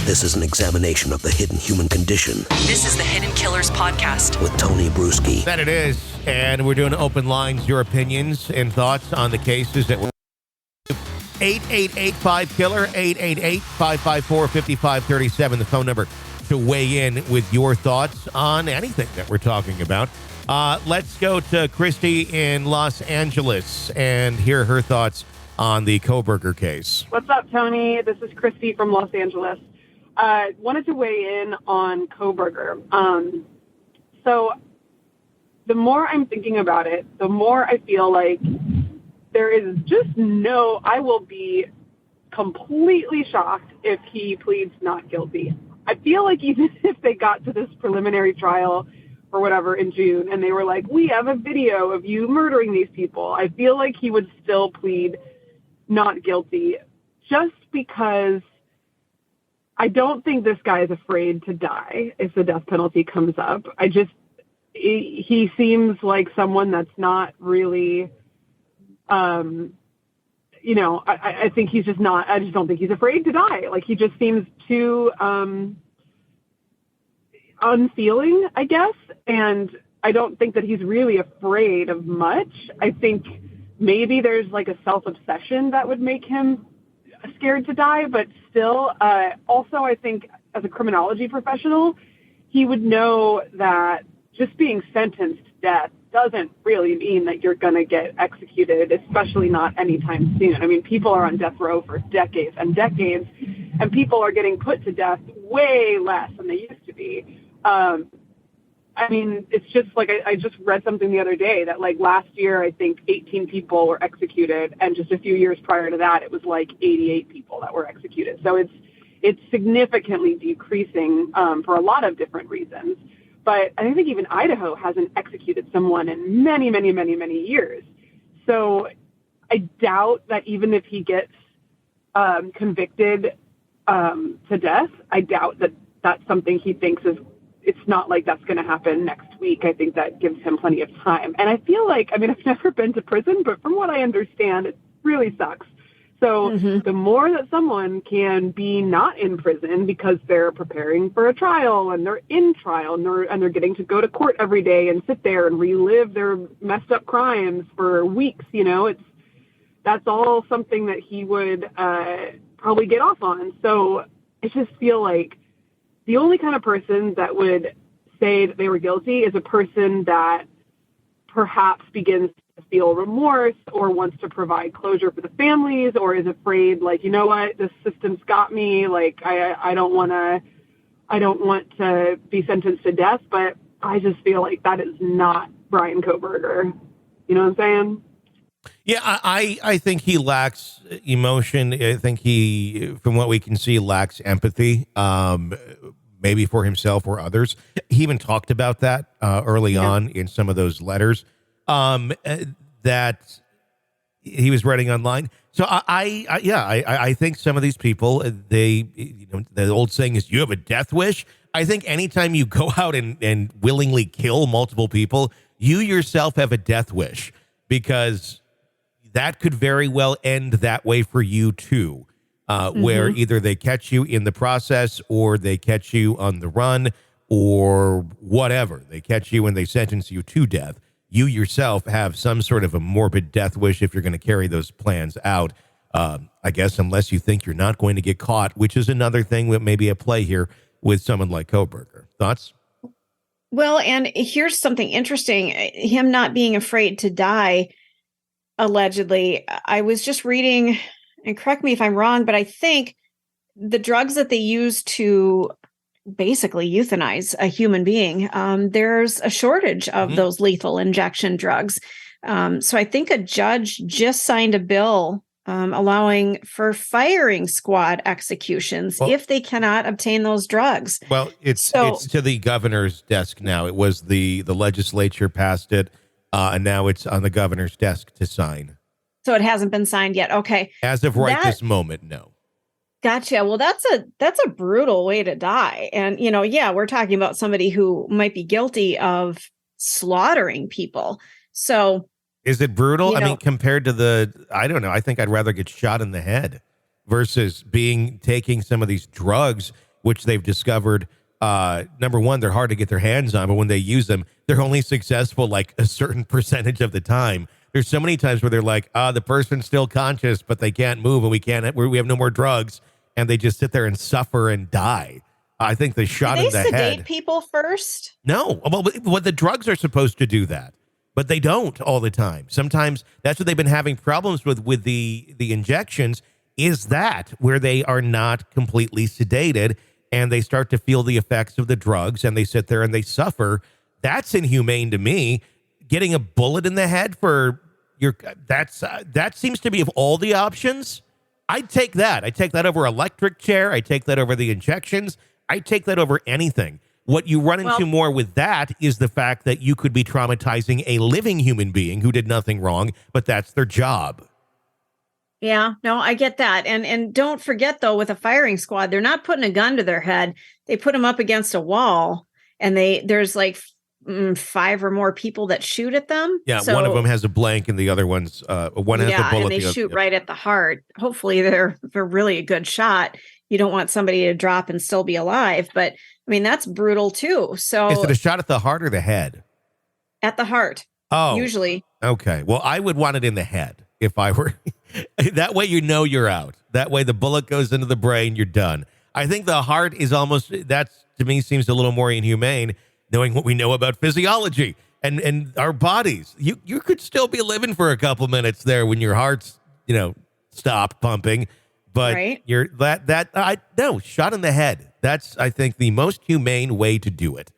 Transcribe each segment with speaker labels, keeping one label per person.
Speaker 1: This is an examination of the hidden human condition.
Speaker 2: This is the Hidden Killers Podcast.
Speaker 1: With Tony Bruschi.
Speaker 3: That it is. And we're doing open lines, your opinions and thoughts on the cases that we're 888-5-KILLER, 888-554-5537, the phone number to weigh in with your thoughts on anything that we're talking about. Let's go to Christy in Los Angeles and hear her thoughts on the Coburger case.
Speaker 4: What's up, Tony? This is Christy from Los Angeles. Wanted to weigh in on Kohberger. So the more I'm thinking about it, the more I feel like there is just I will be completely shocked if he pleads not guilty. I feel like even if they got to this preliminary trial or whatever in June and they were like, we have a video of you murdering these people, I feel like he would still plead not guilty just because I don't think this guy is afraid to die if the death penalty comes up. He seems like someone that's not really, I think he's just not, I just don't think he's afraid to die. Like, he just seems too unfeeling, I guess. And I don't think that he's really afraid of much. I think maybe there's like a self-obsession that would make him scared to die, but still, also I think as a criminology professional, he would know that just being sentenced to death doesn't really mean that you're going to get executed, especially not anytime soon. I mean, people are on death row for decades and decades, and people are getting put to death way less than they used to be. I mean, it's just like I just read something the other day that like last year, I think 18 people were executed. And just a few years prior to that, it was like 88 people that were executed. So it's significantly decreasing for a lot of different reasons. But I think even Idaho hasn't executed someone in many, many, many, many years. So I doubt that even if he gets convicted to death, I doubt that that's something he thinks it's not like that's going to happen next week. I think that gives him plenty of time. And I feel like, I mean, I've never been to prison, but from what I understand, it really sucks. So the more that someone can be not in prison because they're preparing for a trial and they're in trial and they're getting to go to court every day and sit there and relive their messed up crimes for weeks, that's all something that he would probably get off on. So I just feel like the only kind of person that would say that they were guilty is a person that perhaps begins to feel remorse or wants to provide closure for the families or is afraid, like, you know what, this system's got me. Like, I don't want to be sentenced to death, but I just feel like that is not Bryan Kohberger. You know what I'm saying?
Speaker 3: Yeah, I think he lacks emotion. I think he, from what we can see, lacks empathy, maybe for himself or others. He even talked about that early on in some of those letters that he was writing online. So I think some of these people, the old saying is, you have a death wish. I think anytime you go out and willingly kill multiple people, you yourself have a death wish, because that could very well end that way for you too, where either they catch you in the process or they catch you on the run or whatever. They catch you and they sentence you to death. You yourself have some sort of a morbid death wish if you're going to carry those plans out, I guess, unless you think you're not going to get caught, which is another thing that may be at play here with someone like Kohberger. Thoughts?
Speaker 5: Well, and here's something interesting. Him not being afraid to die, allegedly. I was just reading, and correct me if I'm wrong, but I think the drugs that they use to basically euthanize a human being, there's a shortage of those lethal injection drugs. So I think a judge just signed a bill allowing for firing squad executions if they cannot obtain those drugs.
Speaker 3: Well, it's to the governor's desk now. It was the legislature passed it. And now it's on the governor's desk to sign.
Speaker 5: So it hasn't been signed yet. Okay.
Speaker 3: As of this moment, no.
Speaker 5: Gotcha. Well, that's a brutal way to die. And, we're talking about somebody who might be guilty of slaughtering people. So
Speaker 3: is it brutal? I mean, compared to I don't know. I think I'd rather get shot in the head versus taking some of these drugs which they've discovered, number one, they're hard to get their hands on, but when they use them, they're only successful like a certain percentage of the time. There's so many times where they're like, the person's still conscious, but they can't move, and we have no more drugs, and they just sit there and suffer and die. I think the shot in the head.
Speaker 5: They sedate people first?
Speaker 3: No. Well, the drugs are supposed to do that, but they don't all the time. Sometimes that's what they've been having problems with the injections, is that where they are not completely sedated and they start to feel the effects of the drugs and they sit there and they suffer. That's inhumane to me. Getting a bullet in the head that seems to be, of all the options, I'd take that. I'd take that over electric chair. I'd take that over the injections. I'd take that over anything. What you run into more with that is the fact that you could be traumatizing a living human being who did nothing wrong, but that's their job.
Speaker 5: Yeah, no, I get that. And don't forget, though, with a firing squad, they're not putting a gun to their head. They put them up against a wall, and there's like 5 or more people that shoot at them.
Speaker 3: Yeah, so, one of them has a blank, and the other one's one has a bullet.
Speaker 5: And they shoot right at the heart. Hopefully, they're really a good shot. You don't want somebody to drop and still be alive, but I mean that's brutal too. So,
Speaker 3: is it a shot at the heart or the head?
Speaker 5: At the heart.
Speaker 3: Oh,
Speaker 5: usually. Okay,
Speaker 3: well, I would want it in the head if I were. That way, you're out. That way, the bullet goes into the brain. You're done. I think the heart is almost, that's, to me, seems a little more inhumane, knowing what we know about physiology and our bodies. You could still be living for a couple minutes there when your heart's, stopped pumping, but
Speaker 5: right.
Speaker 3: You're no, shot in the head. That's, I think, the most humane way to do it.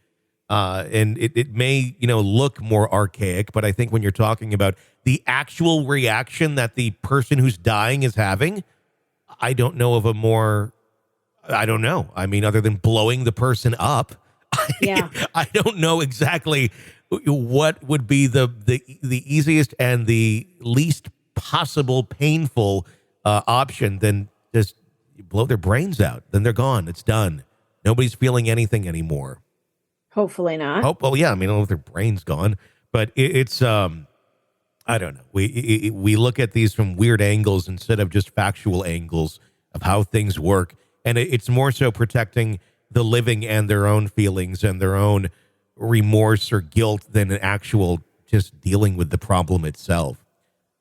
Speaker 3: And it may, look more archaic, but I think when you're talking about the actual reaction that the person who's dying is having, I don't know of a more, I don't know. I mean, other than blowing the person up,
Speaker 5: yeah.
Speaker 3: I don't know exactly what would be the easiest and the least possible painful option than just blow their brains out. Then they're gone. It's done. Nobody's feeling anything anymore.
Speaker 5: Hopefully not.
Speaker 3: Well, yeah. I mean, I don't know if their brain's gone, but it's I don't know. We look at these from weird angles instead of just factual angles of how things work, and it's more so protecting the living and their own feelings and their own remorse or guilt than an actual just dealing with the problem itself.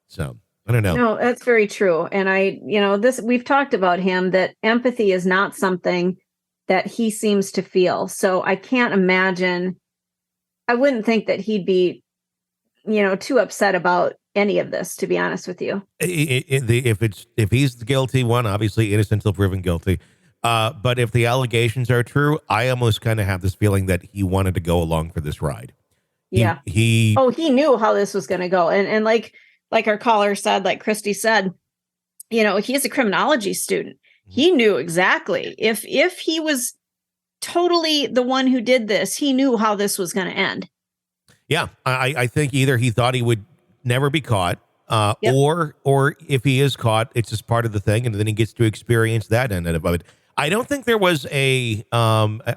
Speaker 3: So I don't know.
Speaker 5: No, that's very true. And we've talked about him, that empathy is not something that he seems to feel. So I can't imagine, I wouldn't think that he'd be, too upset about any of this, to be honest with you.
Speaker 3: If he's the guilty one, obviously innocent until proven guilty. But if the allegations are true, I almost kind of have this feeling that he wanted to go along for this ride.
Speaker 5: Yeah. He knew how this was going to go. And like our caller said, like Christy said, he's a criminology student. He knew exactly if he was totally the one who did this, he knew how this was going to end.
Speaker 3: Yeah. I think either he thought he would never be caught,
Speaker 5: yep.
Speaker 3: or if he is caught, it's just part of the thing. And then he gets to experience that end of it. I don't think there was a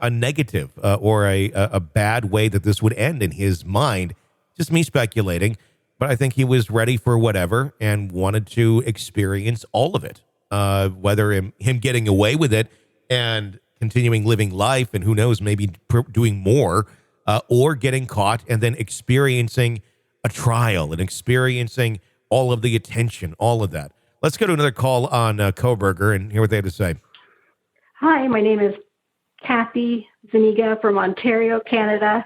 Speaker 3: negative or a bad way that this would end in his mind. Just me speculating, but I think he was ready for whatever and wanted to experience all of it. Whether him getting away with it and continuing living life, and who knows, maybe doing more, or getting caught and then experiencing a trial and experiencing all of the attention, all of that. Let's go to another call on Kohberger and hear what they have to say.
Speaker 6: Hi, my name is Kathy Zuniga from Ontario, Canada.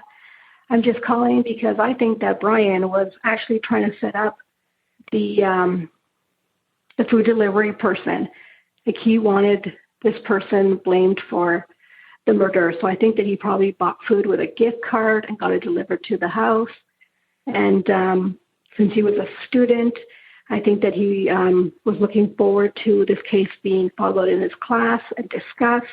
Speaker 6: I'm just calling because I think that Bryan was actually trying to set up the food delivery person. Like, he wanted this person blamed for the murder. So I think that he probably bought food with a gift card and got it delivered to the house. And since he was a student, I think that he was looking forward to this case being followed in his class and discussed.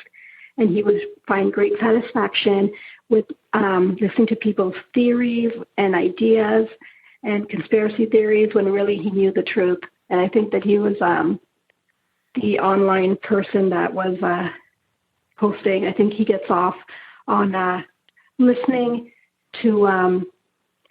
Speaker 6: And he would find great satisfaction with listening to people's theories and ideas and conspiracy theories when really he knew the truth. And I think that he was the online person that was hosting. I think he gets off on listening to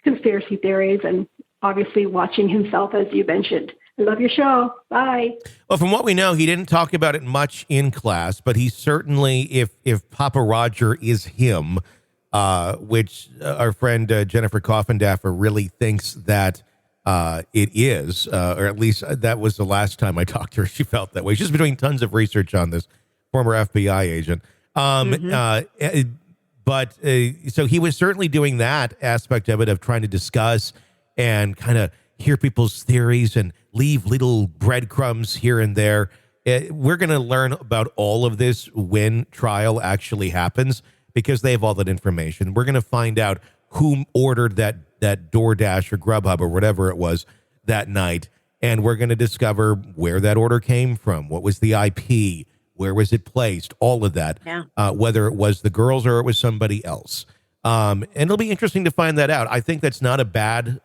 Speaker 6: conspiracy theories and obviously watching himself, as you mentioned, Love your show. Bye.
Speaker 3: Well, from what we know, he didn't talk about it much in class, but he certainly, if Papa Roger is him, which our friend Jennifer Coffindaffer really thinks that it is, or at least that was the last time I talked to her. She felt that way. She's been doing tons of research on this, former FBI agent. But so he was certainly doing that aspect of it, of trying to discuss and kind of hear people's theories and leave little breadcrumbs here and there. We're going to learn about all of this when trial actually happens, because they have all that information. We're going to find out who ordered that DoorDash or Grubhub or whatever it was that night. And we're going to discover where that order came from. What was the IP? Where was it placed? All of that. Yeah. Whether it was the girls or it was somebody else. And it'll be interesting to find that out. I think that's not a bad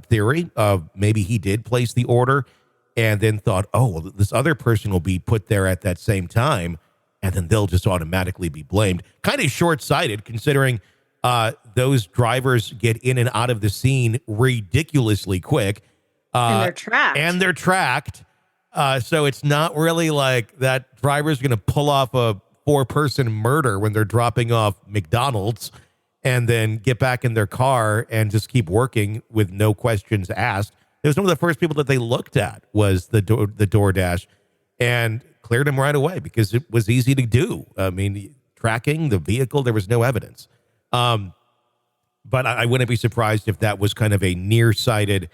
Speaker 3: theory of maybe he did place the order and then thought, oh, well, this other person will be put there at that same time, and then they'll just automatically be blamed. Kind of short-sighted, considering those drivers get in and out of the scene ridiculously quick.
Speaker 5: And they're tracked.
Speaker 3: So it's not really like that driver's going to pull off a 4-person murder when they're dropping off McDonald's and then get back in their car and just keep working with no questions asked. It was one of the first people that they looked at was the DoorDash, and cleared him right away because it was easy to do. I mean, tracking the vehicle, there was no evidence. But I wouldn't be surprised if that was kind of a nearsighted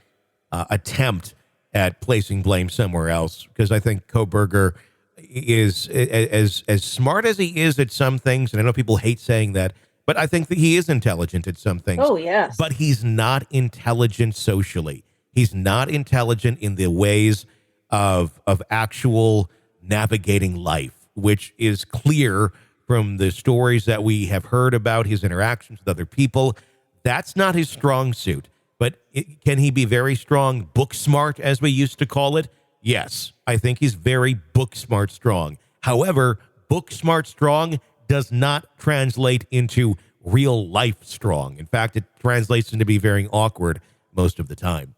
Speaker 3: attempt at placing blame somewhere else, because I think Kohberger is as smart as he is at some things, and I know people hate saying that, but I think that he is intelligent at some things.
Speaker 5: Oh, yes.
Speaker 3: But he's not intelligent socially. He's not intelligent in the ways of actual navigating life, which is clear from the stories that we have heard about his interactions with other people. That's not his strong suit. But can he be very strong, book smart, as we used to call it? Yes, I think he's very book smart strong. However, book smart strong does not translate into real life strong. In fact, it translates into be very awkward most of the time.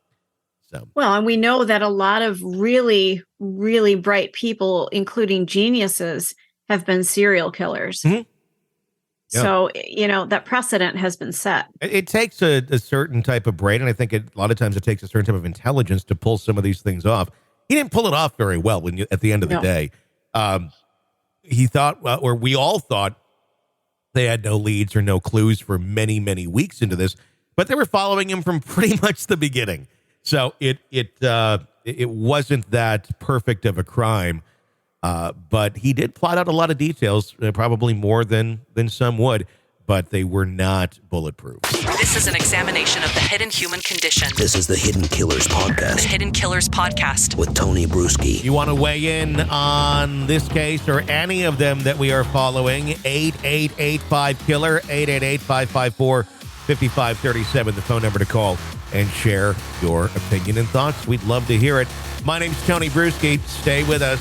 Speaker 3: So, well,
Speaker 5: and we know that a lot of really, really bright people, including geniuses, have been serial killers. Mm-hmm. Yeah. So, that precedent has been set.
Speaker 3: It takes a certain type of brain, and I think a lot of times it takes a certain type of intelligence to pull some of these things off. He didn't pull it off very well at the end of the day. He thought, or we all thought, they had no leads or no clues for many, many weeks into this, but they were following him from pretty much the beginning. So it wasn't that perfect of a crime. But he did plot out a lot of details, probably more than some would, but they were not bulletproof.
Speaker 2: This is an examination of the hidden human condition.
Speaker 1: This is the Hidden Killers Podcast.
Speaker 2: The Hidden Killers Podcast.
Speaker 1: With Tony Bruschi.
Speaker 3: You want to weigh in on this case or any of them that we are following? 8885-KILLER, 888-554-5537, the phone number to call and share your opinion and thoughts. We'd love to hear it. My name's Tony Bruschi. Stay with us.